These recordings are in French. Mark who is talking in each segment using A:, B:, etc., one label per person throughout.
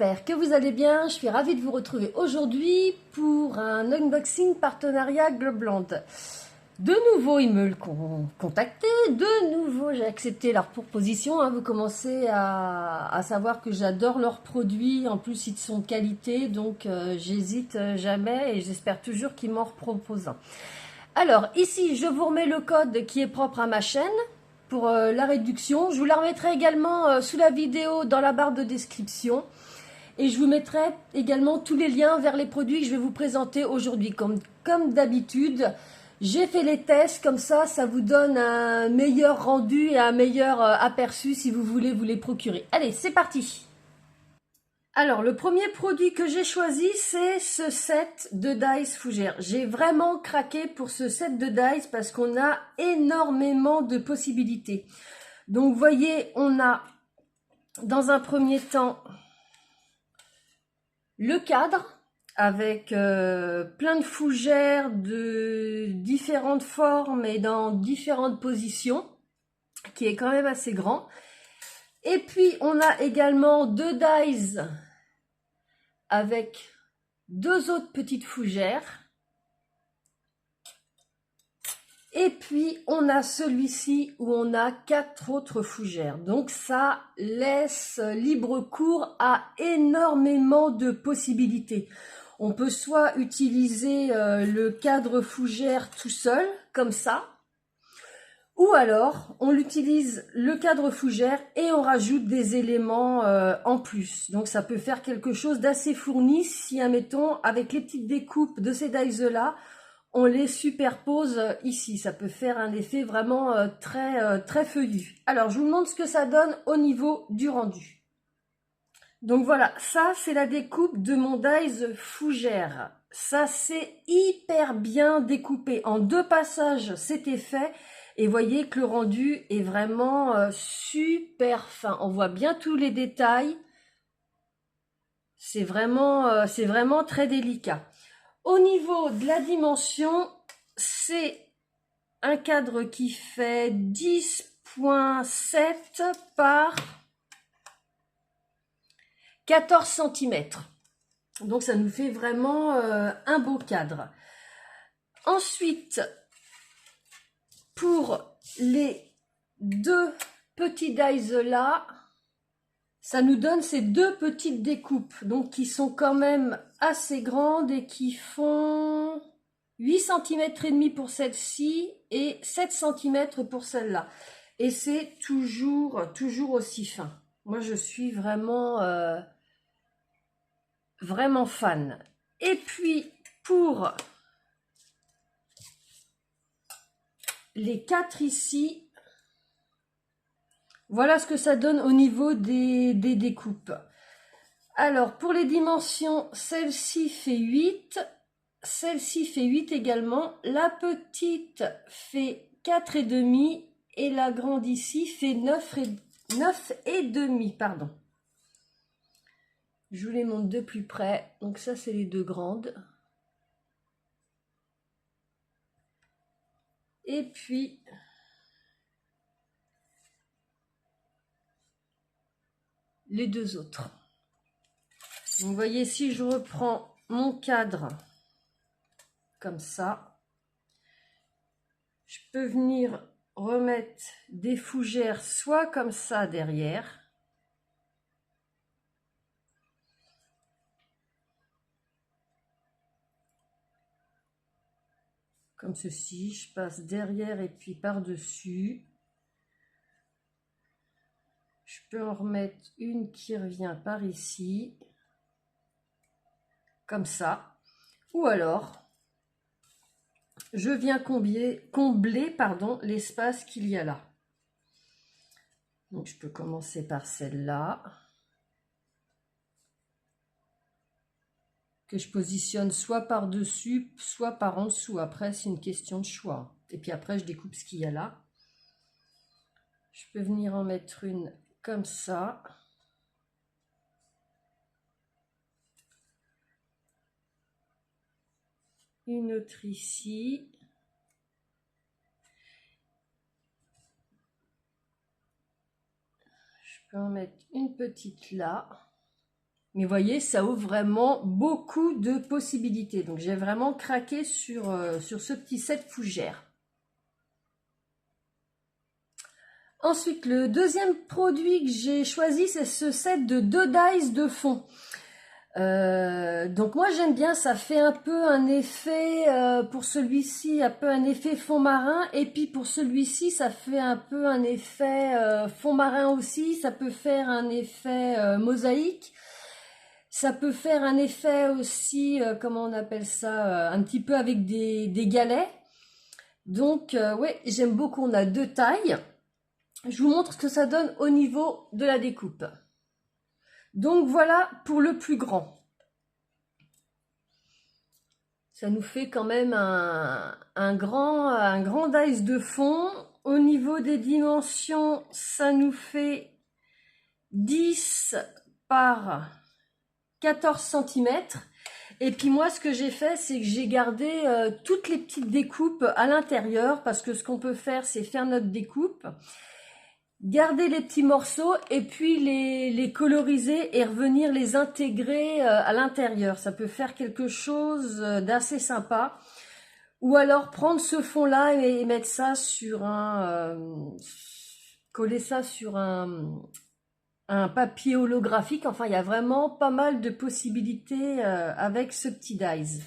A: j'espère que vous allez bien. Je suis ravie de vous retrouver aujourd'hui pour un unboxing partenariat Globland. De nouveau, ils me le contacté. De nouveau, j'ai accepté leur proposition. Vous commencez à savoir que j'adore leurs produits. En plus, ils sont de qualité, donc j'hésite jamais et j'espère toujours qu'ils m'en reproposent un. Alors, ici, je vous remets le code qui est propre à ma chaîne pour la réduction. Je vous la remettrai également sous la vidéo dans la barre de description. Et je vous mettrai également tous les liens vers les produits que je vais vous présenter aujourd'hui. Comme d'habitude, j'ai fait les tests, comme ça vous donne un meilleur rendu et un meilleur aperçu si vous voulez vous les procurer. Allez, c'est parti! Alors, le premier produit que j'ai choisi, c'est ce set de dice fougères. J'ai vraiment craqué pour ce set de dice parce qu'on a énormément de possibilités. Donc, vous voyez, on a dans un premier temps le cadre avec plein de fougères de différentes formes et dans différentes positions, qui est quand même assez grand. Et puis, on a également deux dies avec deux autres petites fougères. Et puis, on a celui-ci où on a quatre autres fougères. Donc, ça laisse libre cours à énormément de possibilités. On peut soit utiliser le cadre fougère tout seul, comme ça, ou alors, on utilise le cadre fougère et on rajoute des éléments en plus. Donc, ça peut faire quelque chose d'assez fourni si, admettons, avec les petites découpes de ces dies-là, on les superpose ici. Ça peut faire un effet vraiment très feuillu. Alors, je vous montre ce que ça donne au niveau du rendu. Donc voilà, ça c'est la découpe de mon dies fougère. Ça c'est hyper bien découpé. En deux passages, c'était fait. Et voyez que le rendu est vraiment super fin. On voit bien tous les détails. C'est vraiment très délicat. Au niveau de la dimension, c'est un cadre qui fait 10,7 par 14 cm. Donc ça nous fait vraiment un beau cadre. Ensuite, pour les deux petits dies là, ça nous donne ces deux petites découpes, donc qui sont quand même assez grandes et qui font 8 cm et demi pour celle-ci et 7 cm pour celle-là. Et c'est toujours aussi fin. Moi, je suis vraiment fan. Et puis, pour les quatre ici, voilà ce que ça donne au niveau des découpes. Alors, pour les dimensions, celle-ci fait 8, celle-ci fait 8 également, la petite fait 4,5 et la grande ici fait 9,5, pardon. Je vous les montre de plus près. Donc ça, c'est les deux grandes. Et puis, les deux autres. Donc, vous voyez, si je reprends mon cadre comme ça, je peux venir remettre des fougères soit comme ça derrière, comme ceci, je passe derrière et puis par-dessus. Je peux en remettre une qui revient par ici, comme ça. Ou alors, je viens combler l'espace qu'il y a là. Donc, je peux commencer par celle-là, que je positionne soit par-dessus, soit par en dessous. Après, c'est une question de choix. Et puis après, je découpe ce qu'il y a là. Je peux venir en mettre une comme ça. Une autre ici. Je peux en mettre une petite là. Mais vous voyez, ça ouvre vraiment beaucoup de possibilités. Donc j'ai vraiment craqué sur ce petit set fougère. Ensuite, le deuxième produit que j'ai choisi, c'est ce set de 2 dies de fond. Donc moi j'aime bien, ça fait un peu un effet, pour celui-ci, un peu un effet fond marin, et puis pour celui-ci, ça fait un peu un effet fond marin aussi, ça peut faire un effet mosaïque, ça peut faire un effet aussi, comment on appelle ça, un petit peu avec des galets. Donc ouais, j'aime beaucoup, on a 2 tailles. Je vous montre ce que ça donne au niveau de la découpe. Donc voilà pour le plus grand. Ça nous fait quand même un grand dice de fond. Au niveau des dimensions, ça nous fait 10 par 14 cm. Et puis moi, ce que j'ai fait, c'est que j'ai gardé toutes les petites découpes à l'intérieur, parce que ce qu'on peut faire, c'est faire notre découpe, garder les petits morceaux et puis les coloriser et revenir les intégrer à l'intérieur. Ça peut faire quelque chose d'assez sympa. Ou alors prendre ce fond là et mettre ça sur coller ça sur un papier holographique. Enfin, il y a vraiment pas mal de possibilités avec ce petit dies.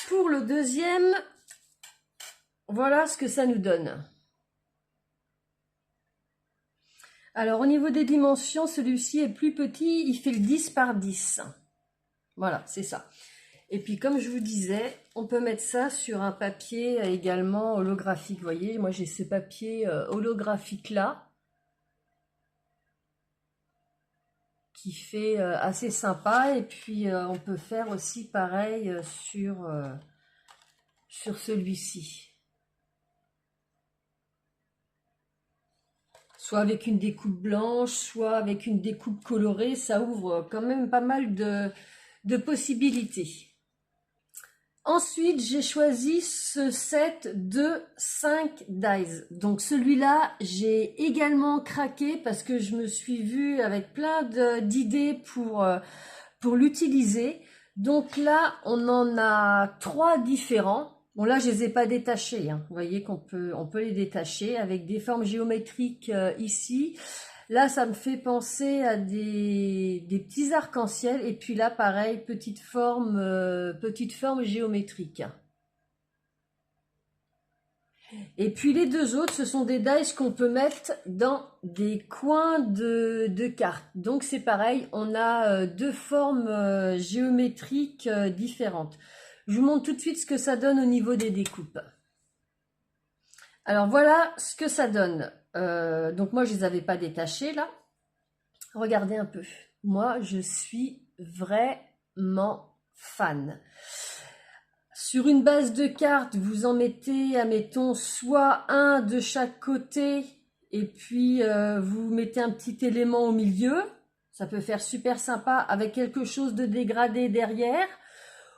A: Pour le deuxième, voilà ce que ça nous donne. Alors au niveau des dimensions, celui-ci est plus petit, il fait le 10 par 10. Voilà, c'est ça. Et puis comme je vous disais, on peut mettre ça sur un papier également holographique. Vous voyez, moi j'ai ce papier holographique là, qui fait assez sympa. Et puis on peut faire aussi pareil sur celui-ci. Soit avec une découpe blanche, soit avec une découpe colorée, ça ouvre quand même pas mal de possibilités. Ensuite, j'ai choisi ce set de 5 dies. Donc celui-là, j'ai également craqué parce que je me suis vue avec plein d'idées pour l'utiliser. Donc là, on en a 3 différents. Bon là, je les ai pas détachés, hein. Vous voyez on peut les détacher avec des formes géométriques ici. Là, ça me fait penser à des petits arcs-en-ciel. Et puis là, pareil, petite forme géométrique. Et puis les deux autres, ce sont des dies qu'on peut mettre dans des coins de cartes. Donc c'est pareil, on a deux formes géométriques différentes. Je vous montre tout de suite ce que ça donne au niveau des découpes. Alors voilà ce que ça donne. Donc moi je les avais pas détachés là. Regardez un peu. Moi je suis vraiment fan. Sur une base de cartes, vous en mettez, admettons, soit un de chaque côté, et puis vous mettez un petit élément au milieu. Ça peut faire super sympa avec quelque chose de dégradé derrière.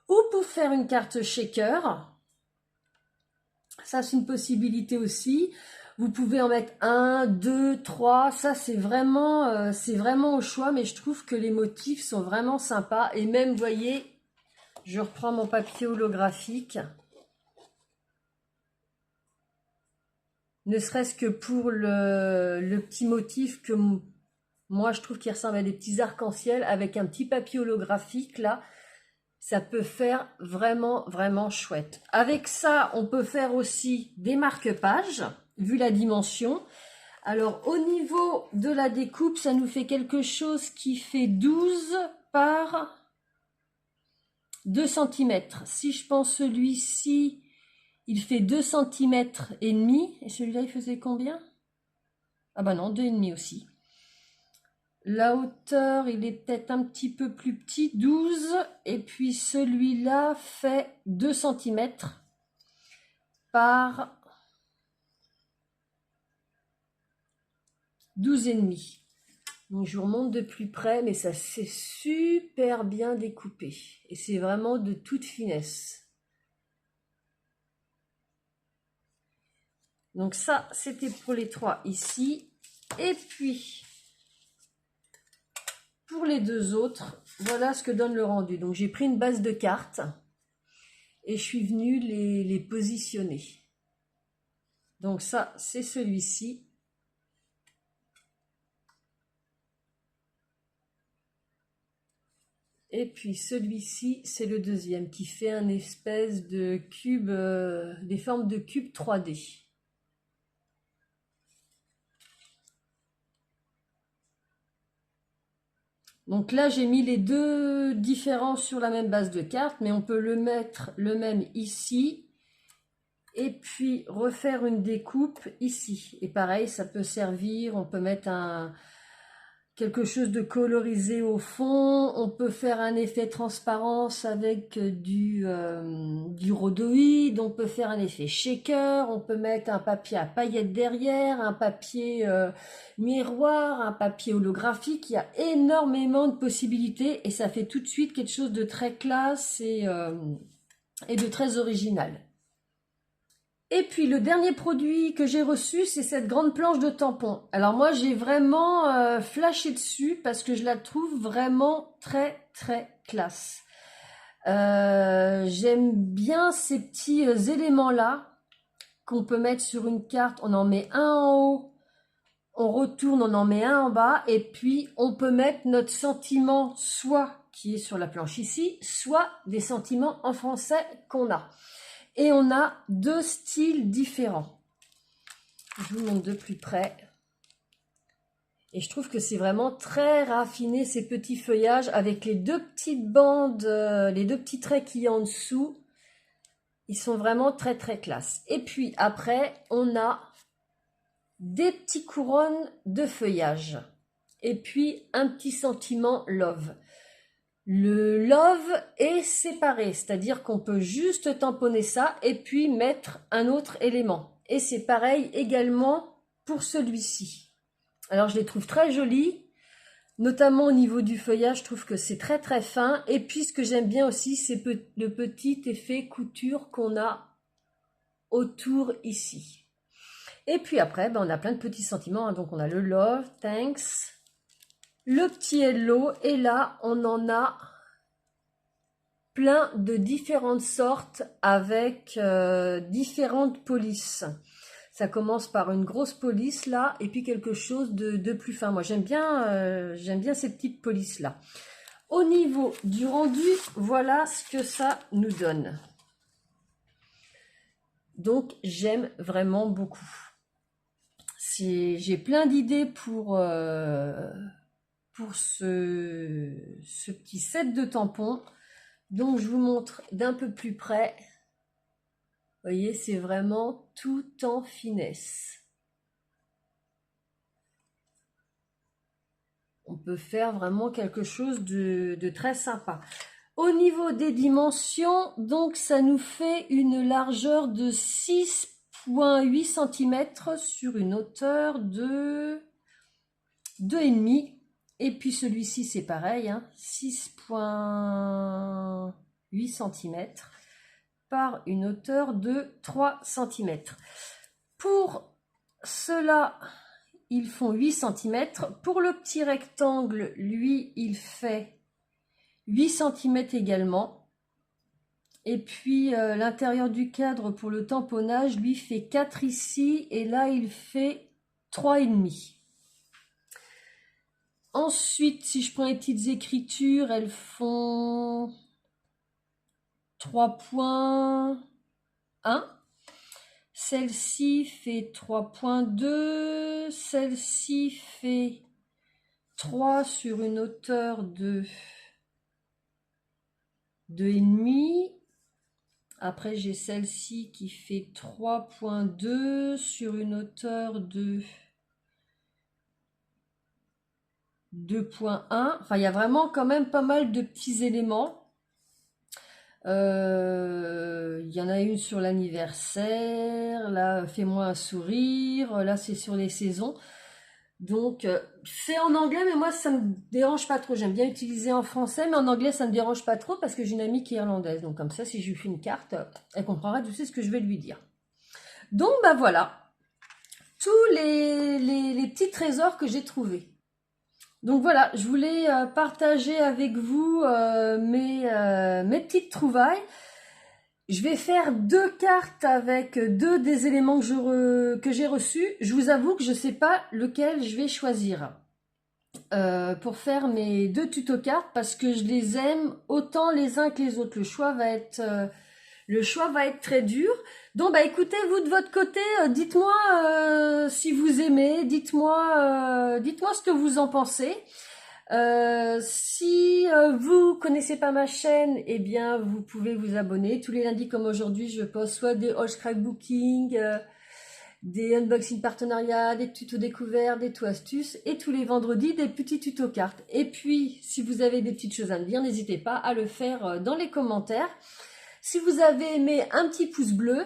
A: Ou pour faire une carte shaker. Ça, c'est une possibilité aussi. Vous pouvez en mettre 1, 2, 3. Ça, c'est vraiment au choix, mais je trouve que les motifs sont vraiment sympas. Et même, vous voyez, je reprends mon papier holographique. Ne serait-ce que pour le petit motif que moi, je trouve qu'il ressemble à des petits arcs-en-ciel avec un petit papier holographique, là. Ça peut faire vraiment, vraiment chouette. Avec ça, on peut faire aussi des marque-pages, vu la dimension. Alors, au niveau de la découpe, ça nous fait quelque chose qui fait 12 par 2 cm. Si je pense celui-ci, il fait 2 cm et demi. Et celui-là, il faisait combien? Ah bah non, 2,5 aussi. La hauteur, il est peut-être un petit peu plus petit, 12. Et puis celui-là fait 2 cm par 12,5. Donc je vous remonte de plus près, mais ça s'est super bien découpé. Et c'est vraiment de toute finesse. Donc ça, c'était pour les 3 ici. Et puis, pour les deux autres, voilà ce que donne le rendu. Donc j'ai pris une base de cartes et je suis venue les positionner. Donc ça, c'est celui-ci. Et puis celui-ci, c'est le deuxième qui fait un espèce de cube, des formes de cube 3D. Donc là, j'ai mis les deux différents sur la même base de cartes, mais on peut le mettre le même ici et puis refaire une découpe ici. Et pareil, ça peut servir, on peut mettre quelque chose de colorisé au fond, on peut faire un effet transparence avec du rhodoïde, on peut faire un effet shaker, on peut mettre un papier à paillettes derrière, un papier miroir, un papier holographique. Il y a énormément de possibilités et ça fait tout de suite quelque chose de très classe et de très original. Et puis le dernier produit que j'ai reçu, c'est cette grande planche de tampons. Alors moi, j'ai vraiment flashé dessus parce que je la trouve vraiment très très classe. J'aime bien ces petits éléments-là qu'on peut mettre sur une carte. On en met un en haut, on retourne, on en met un en bas, et puis on peut mettre notre sentiment, soit qui est sur la planche ici, soit des sentiments en français qu'on a. Et on a deux styles différents. Je vous montre de plus près. Et je trouve que c'est vraiment très raffiné ces petits feuillages avec les deux petites bandes, les deux petits traits qu'il y a en dessous. Ils sont vraiment très très classe. Et puis après, on a des petites couronnes de feuillage. Et puis un petit sentiment love. Le love est séparé, c'est-à-dire qu'on peut juste tamponner ça et puis mettre un autre élément. Et c'est pareil également pour celui-ci. Alors je les trouve très jolis, notamment au niveau du feuillage, je trouve que c'est très très fin. Et puis ce que j'aime bien aussi, c'est le petit effet couture qu'on a autour ici. Et puis après, on a plein de petits sentiments, hein. Donc on a le love, thanks, le petit hello, et là on en a plein de différentes sortes avec différentes polices. Ça commence par une grosse police là et puis quelque chose de plus fin. Moi j'aime bien ces petites polices là. Au niveau du rendu, voilà ce que ça nous donne. Donc j'aime vraiment beaucoup. J'ai plein d'idées pour ce petit set de tampons. Donc je vous montre d'un peu plus près. Vous voyez, c'est vraiment tout en finesse. On peut faire vraiment quelque chose de très sympa. Au niveau des dimensions, donc ça nous fait une largeur de 6,8 cm sur une hauteur de 2,5 cm. Et puis celui-ci, c'est pareil, hein, 6,8 cm par une hauteur de 3 cm. Pour cela, ils font 8 cm. Pour le petit rectangle, lui, il fait 8 cm également. Et puis l'intérieur du cadre pour le tamponnage, lui, fait 4 ici. Et là, il fait 3,5 cm. Ensuite, si je prends les petites écritures, elles font 3,1. Celle-ci fait 3,2. Celle-ci fait 3 sur une hauteur de 2,5. Après, j'ai celle-ci qui fait 3,2 sur une hauteur de 2,1. Enfin, il y a vraiment quand même pas mal de petits éléments. Il y en a une sur l'anniversaire. Là, fais-moi un sourire. Là, c'est sur les saisons. Donc, c'est en anglais, mais moi, ça me dérange pas trop. J'aime bien utiliser en français, mais en anglais, ça me dérange pas trop parce que j'ai une amie qui est irlandaise. Donc, comme ça, si je lui fais une carte, elle comprendra tout ce que je vais lui dire. Donc, bah voilà. Tous les petits trésors que j'ai trouvés. Donc voilà, je voulais partager avec vous mes petites trouvailles. Je vais faire 2 cartes avec 2 des éléments que j'ai reçus. Je vous avoue que je ne sais pas lequel je vais choisir pour faire mes 2 tutos cartes parce que je les aime autant les uns que les autres. Le choix va être très dur. Donc bah écoutez, vous de votre côté, dites-moi si vous aimez, dites-moi ce que vous en pensez. Si vous connaissez pas ma chaîne, eh bien vous pouvez vous abonner. Tous les lundis comme aujourd'hui, je poste soit des haul scrapbooking, des unboxing partenariats, des tutos découverts, des tutos astuces, et tous les vendredis des petits tutos cartes. Et puis si vous avez des petites choses à me dire, n'hésitez pas à le faire dans les commentaires. Si vous avez aimé, un petit pouce bleu.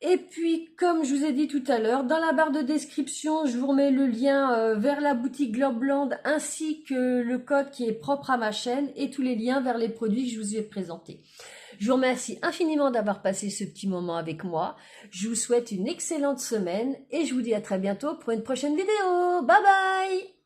A: Et puis, comme je vous ai dit tout à l'heure, dans la barre de description, je vous remets le lien vers la boutique Globland ainsi que le code qui est propre à ma chaîne et tous les liens vers les produits que je vous ai présentés. Je vous remercie infiniment d'avoir passé ce petit moment avec moi. Je vous souhaite une excellente semaine et je vous dis à très bientôt pour une prochaine vidéo. Bye bye!